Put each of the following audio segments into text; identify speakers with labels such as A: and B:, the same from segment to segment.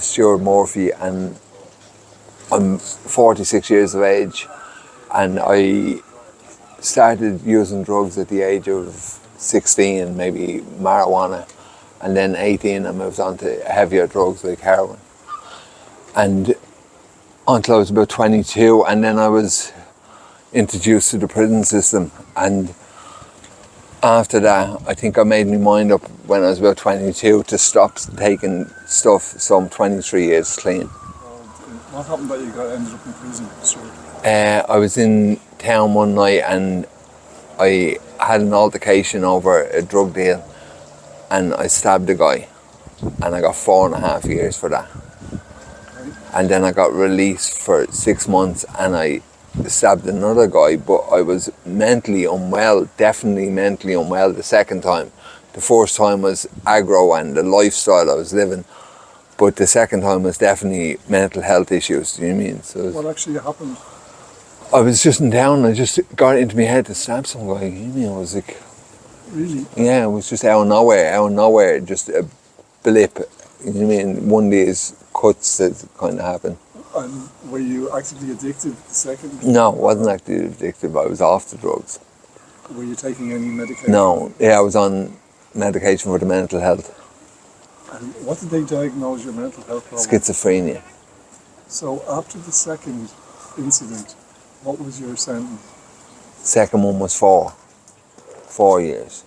A: is Stuart Murphy, and I'm 46 years of age, and I started using drugs at the age of 16, maybe marijuana, and then 18 I moved on to heavier drugs like heroin, and until I was about 22, and then I was introduced to the prison system, and after that I think I made my mind up when I was about 22 to stop taking stuff, so I'm 23 years clean.
B: What happened that you ended up in prison, Stuart?
A: I was in town one night and I had an altercation over a drug deal, and I stabbed a guy, and I got 4.5 years for that.
B: Okay.
A: And then I got released for 6 months, and I stabbed another guy, but I was mentally unwell, definitely mentally unwell the second time. The first time was aggro and the lifestyle I was living, but the second time was definitely mental health issues, do you know what I mean? So
B: what actually happened?
A: I was just in town, I just got it into my head to stab some guy, you know, I was like...
B: Really?
A: Yeah, it was just out of nowhere, just a blip, you know what I mean? One of these cuts that kind of happened.
B: And were you actively addicted the second?
A: No, I wasn't actively addicted, but I was off the drugs.
B: Were you taking any medication?
A: No, yeah, I was on medication for the mental health.
B: And what did they diagnose your mental health problem?
A: Schizophrenia.
B: So after the second incident, what was your sentence?
A: Second one was 4 years.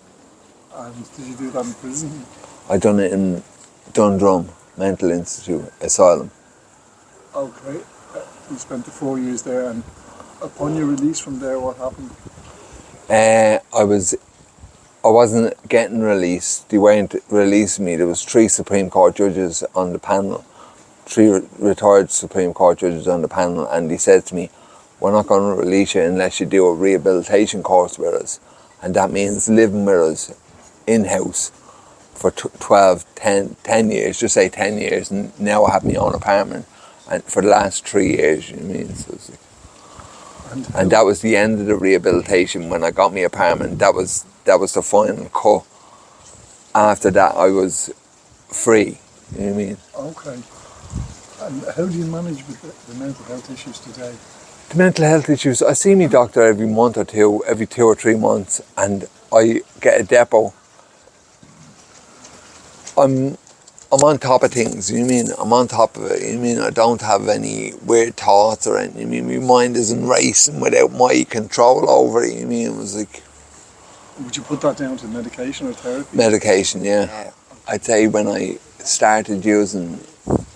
B: And did you do that in prison?
A: I done it in Dundrum Mental Institute Asylum.
B: Okay. You spent the 4 years there, and upon your release from there, what happened?
A: I wasn't getting released. They weren't releasing me. There was 3 Supreme Court judges on the panel, 3 retired Supreme Court judges on the panel, and they said to me, "We're not going to release you unless you do a rehabilitation course with us." And that means living with us in-house for 10 years, just say 10 years, and now I have my own apartment. And for the last 3 years, you know what I mean? So it's like, and that was the end of the rehabilitation when I got my apartment. That was the final cut. After that, I was free, you know what I mean?
B: Okay. And how do you manage with the mental health issues today?
A: The mental health issues, I see my doctor every month or two, every 2 or 3 months, and I get a depot. I'm on top of things, you know what I mean? I'm on top of it, you know what I mean? I don't have any weird thoughts or anything, you know what I mean? My mind isn't racing without my control over it, you know what I mean? It was like...
B: Would you put that down to medication or therapy?
A: Medication, yeah. I'd say when I started using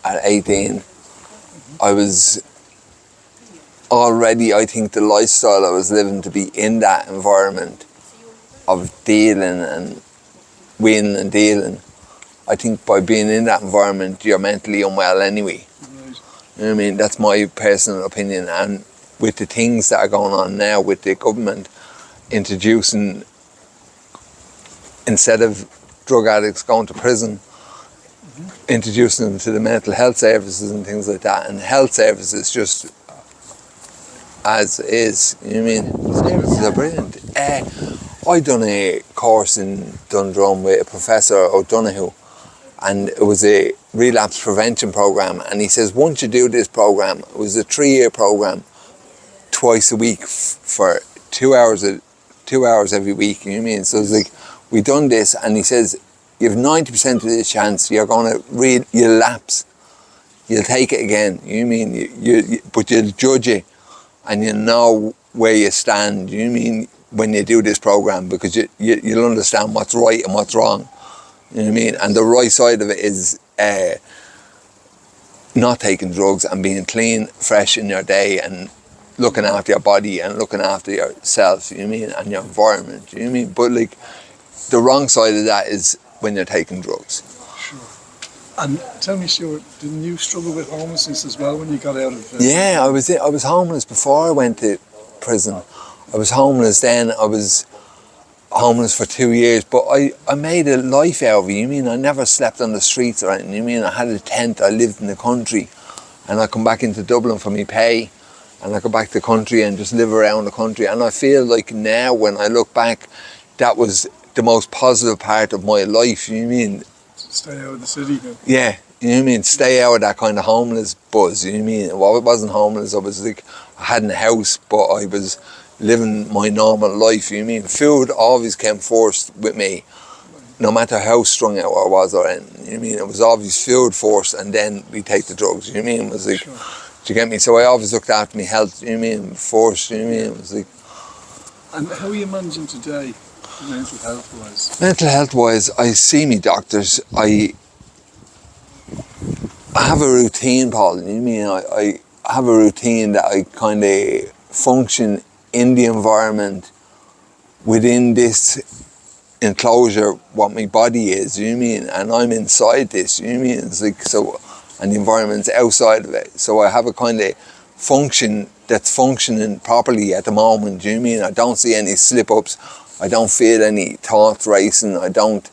A: at 18, I was already, I think the lifestyle I was living to be in that environment of dealing and winning and dealing. I think by being in that environment, you're mentally unwell anyway.
B: Right.
A: You know what I mean? That's my personal opinion. And with the things that are going on now with the government introducing, instead of drug addicts going to prison, introducing them to the mental health services and things like that. And health services just as is, you know what I mean? The services are brilliant. I done a course in Dundrum with a Professor O'Donoghue, and it was a relapse prevention program, and he says once you do this program, it was a 3-year program, twice a week for 2 hours every week, you know what I mean? So it's like, we done this, and he says you have 90% of the chance you're going to you'll lapse, you'll take it again, you know what I mean? But you'll judge it and you know where you stand, you know what I mean, when you do this program, because you'll understand what's right and what's wrong, you know what I mean? And the right side of it is not taking drugs and being clean, fresh in your day, and looking after your body and looking after yourself, you know what I mean, and your environment, you know what I mean? But like, the wrong side of that is when you're taking drugs.
B: Sure. And tell me, Stuart, didn't you struggle with homelessness as well when you got out of...
A: Yeah, I was homeless before I went to prison. I was homeless then. I was homeless for 2 years, but I made a life out of it, you mean? I never slept on the streets or anything, you mean? I had a tent, I lived in the country, and I come back into Dublin for me pay, and I go back to the country and just live around the country. And I feel like now when I look back, that was the most positive part of my life, you know what I mean?
B: Stay out of the city.
A: Yeah, You know what I mean? Stay out of that kind of homeless buzz, you know what I mean? Well, I wasn't homeless, I was like, I hadn't a house, but I was living my normal life, you know what I mean? Food always came first with me, no matter how strung out I was or anything, you know what I mean? It was always food first, and then we take the drugs, you know what I mean? It was like,
B: Sure.
A: do you get me? So I always looked after my health, you know what I mean? First, you know what I mean? It was like,
B: And how are you managing today, mental health wise?
A: mental health wise, I see me doctors, I have a routine, Paul, you know what I mean? I have a routine that I kind of function in the environment within this enclosure, what my body is, you know what I mean? And I'm inside this, you know what I mean? It's like, so, and the environment's outside of it. So I have a kind of function that's functioning properly at the moment, you know what I mean? I don't see any slip-ups, I don't feel any thoughts racing, I don't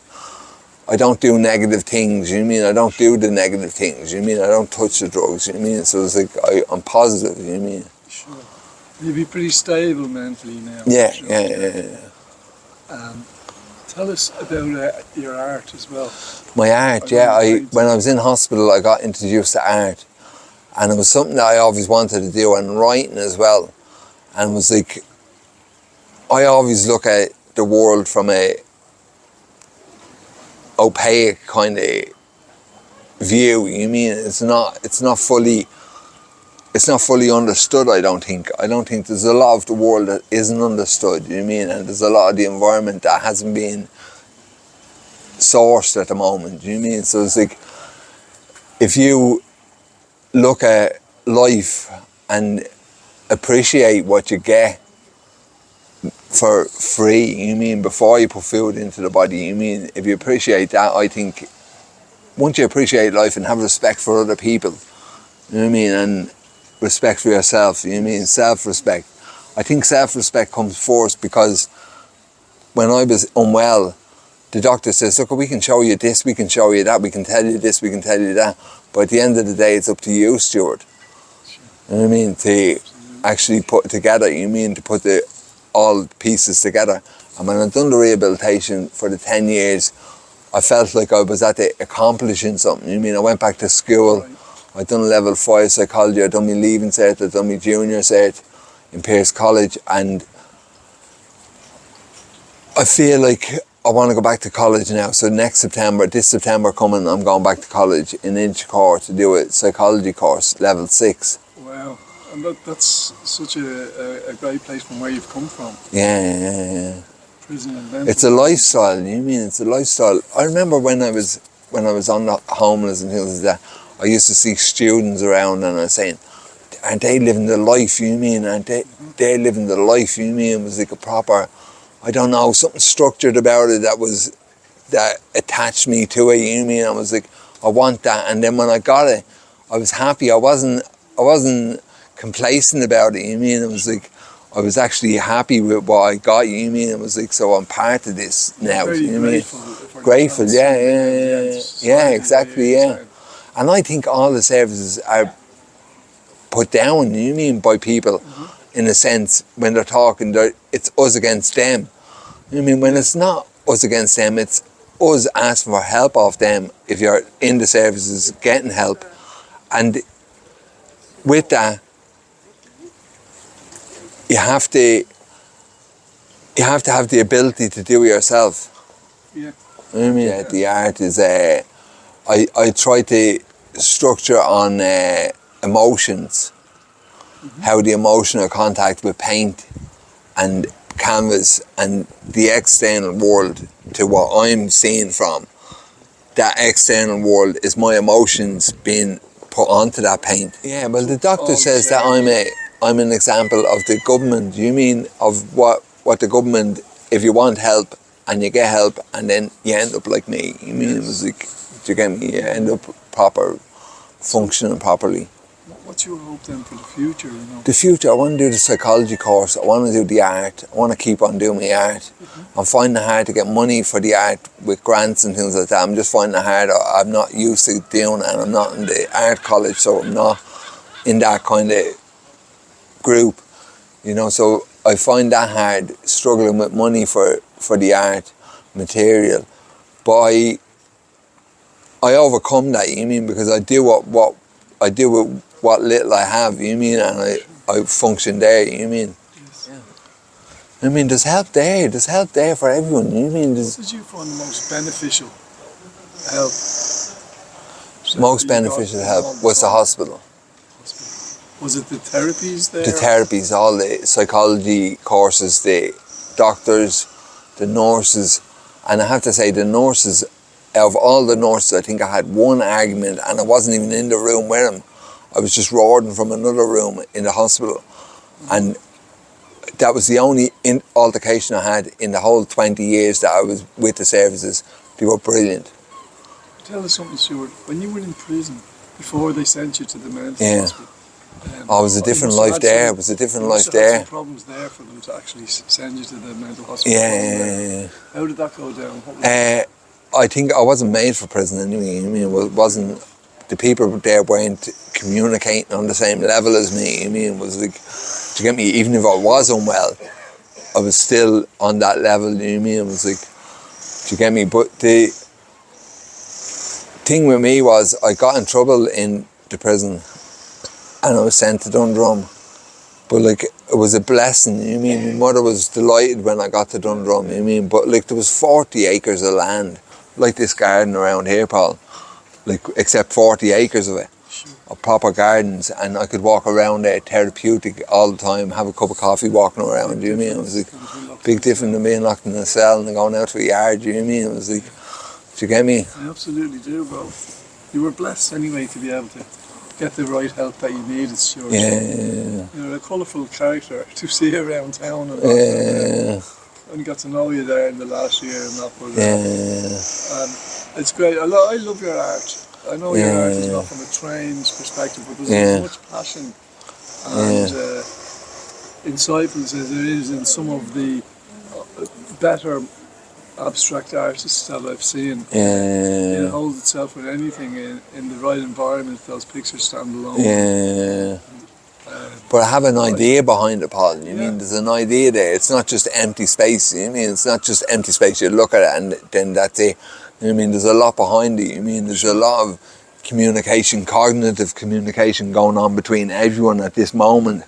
A: do negative things, you know what I mean? I don't do the negative things, you know what I mean? I don't touch the drugs, you know what I mean? So it's like, I'm positive, you know what I mean?
B: Sure. You'd be pretty stable mentally now.
A: Yeah,
B: sure.
A: yeah.
B: Tell us about your art as well.
A: My art, when I was in hospital, I got introduced to art. And it was something that I always wanted to do, and writing as well. And it was like, I always look at the world from a opaque kind of view, you know what I mean? It's not fully understood, I don't think. I don't think there's a lot of the world that isn't understood, you know what I mean? And there's a lot of the environment that hasn't been sourced at the moment, you know what I mean? So it's like, if you look at life and appreciate what you get for free, you know what I mean, before you put food into the body, you know what I mean? If you appreciate that, I think, once you appreciate life and have respect for other people, you know what I mean, and respect for yourself, you know what I mean, self-respect. I think self-respect comes first, because when I was unwell, the doctor says, look, we can show you this, we can show you that, we can tell you this, we can tell you that, but at the end of the day, it's up to you, Stuart. You know what I mean, to actually put it together, you know what I mean, to put all the pieces together. And when I've done the rehabilitation for the 10 years, I felt like I was accomplishing something, you know what I mean? I went back to school, I'd done level 5 psychology, I'd done my leaving cert, I'd done my junior cert in Pearse College, and I feel like I want to go back to college now. So this September coming, I'm going back to college in Inchicore to do a psychology course, level 6.
B: Wow. And that's such a great place from where you've come from.
A: Yeah.
B: Prison and mental.
A: It's a lifestyle, you know what I mean? It's a lifestyle. I remember when I was on the homeless and things like that, I used to see students around, and I was saying, aren't they living the life, you know what I mean? Aren't they living the life, you know what I mean? It was like a proper, I don't know, something structured about it that attached me to it, you know what I mean? I was like, I want that. And then when I got it, I was happy. I wasn't complacent about it, you know what I mean? It was like, I was actually happy with what I got, you know what I mean? It was like, so I'm part of this now, you know what I mean? Grateful, yeah, exactly, yeah. And I think all the services are put down, you know what I mean, by people, in a sense, when they're talking, it's us against them. You know what I mean? When it's not us against them, it's us asking for help off them if you're in the services getting help. And with that, you have to have the ability to do it yourself.
B: Yeah.
A: You know what I mean? The art is, I try to structure on emotions, how the emotional contact with paint and canvas and the external world to what I'm seeing from. That external world is my emotions being put onto that paint. Yeah, well, the doctor says that I'm an example of the government. You mean of what the government, if you want help and you get help and then you end up like me. You mean, it was like, do you get me? You end up functioning properly.
B: What's your hope then for the future, you know?
A: The future, I want to do the psychology course, I want to do the art, I want to keep on doing my art. I'm finding it hard to get money for the art with grants and things like that. I'm just finding it hard. I'm not used to doing it, and I'm not in the art college, so I'm not in that kind of group, you know, so I find that hard, struggling with money for the art material. But I overcome that, you mean, because I do what I do with what little I have, you mean, and I function there, you mean.
B: Yes.
A: I mean, there's help there for everyone, you mean.
B: What did you find the most beneficial help?
A: Most beneficial help was the hospital.
B: Was it the therapies there?
A: The therapies, all the psychology courses, the doctors, the nurses, and I have to say the nurses, of all the nurses, I think I had one argument, and I wasn't even in the room with him. I was just roaring from another room in the hospital, and that was the only altercation I had in the whole 20 years that I was with the services. They were brilliant.
B: Tell us something, Stuart. When you were in prison, before they sent you to the mental hospital,
A: it was a different life there. It was a different life there.
B: Some problems there for them to actually send you to the mental hospital.
A: Yeah.
B: How did that go down?
A: I think I wasn't made for prison anyway. I mean, it wasn't. The people there weren't communicating on the same level as me. I mean, it was like, to get me, even if I was unwell, I was still on that level. You know what I mean? It was like, to get me. But the thing with me was, I got in trouble in the prison, and I was sent to Dundrum. But like, it was a blessing, you know what I mean? My mother was delighted when I got to Dundrum, you know what I mean? But like, there was 40 acres of land, like this garden around here, Paul. Like, except 40 acres of it, of proper gardens, and I could walk around there therapeutic all the time, have a cup of coffee walking around, you know what I mean? It was like, big difference than being locked in a cell and going out to a yard, you know what I mean? It was like, do you get me?
B: I absolutely do, bro. You were blessed anyway to be able to get the right help that you needed, Stuart.
A: Yeah.
B: You're a colourful character to see around town and that. I only got to know you there in the last year and that, but it's great. I love your art. I know your art is not from a trained perspective, but there's as much passion and insightful as there is in some of the better abstract artists that I've seen. It holds itself with anything in the right environment. Those pictures stand alone.
A: But I have an idea behind it, Paul. You mean, there's an idea there. It's not just empty space. You mean, it's not just empty space. You look at it and then that's it. You mean, there's a lot behind it. You mean, there's a lot of communication, cognitive communication going on between everyone at this moment.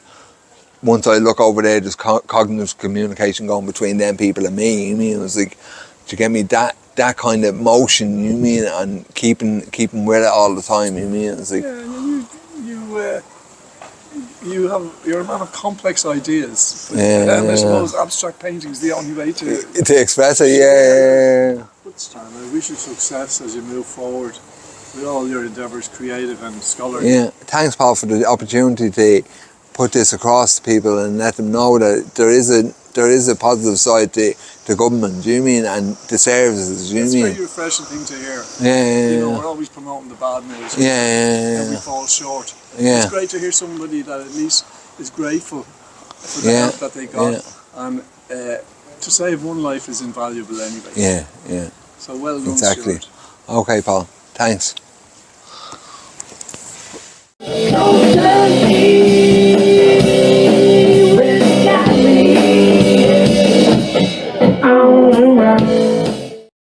A: Once I look over there, there's cognitive communication going between them people and me. You mean, it was like, to get me that kind of motion, you mean, and keeping with it all the time. You mean, it's like,
B: you're a man of complex ideas. And I suppose abstract painting is the only way to
A: express it.
B: But Stan, I wish you success as you move forward with all your endeavours, creative and scholarly.
A: Thanks, Paul, for the opportunity to put this across to people and let them know that there is a positive side to the government, do you mean, and the services, do you mean?
B: It's a very refreshing thing to hear. You know, we're always promoting the bad news. And we fall short. It's great to hear somebody that at least is grateful for the help that they got. And to save one life is invaluable anyway. So well done,
A: exactly.
B: Stuart.
A: Okay, Paul. Thanks.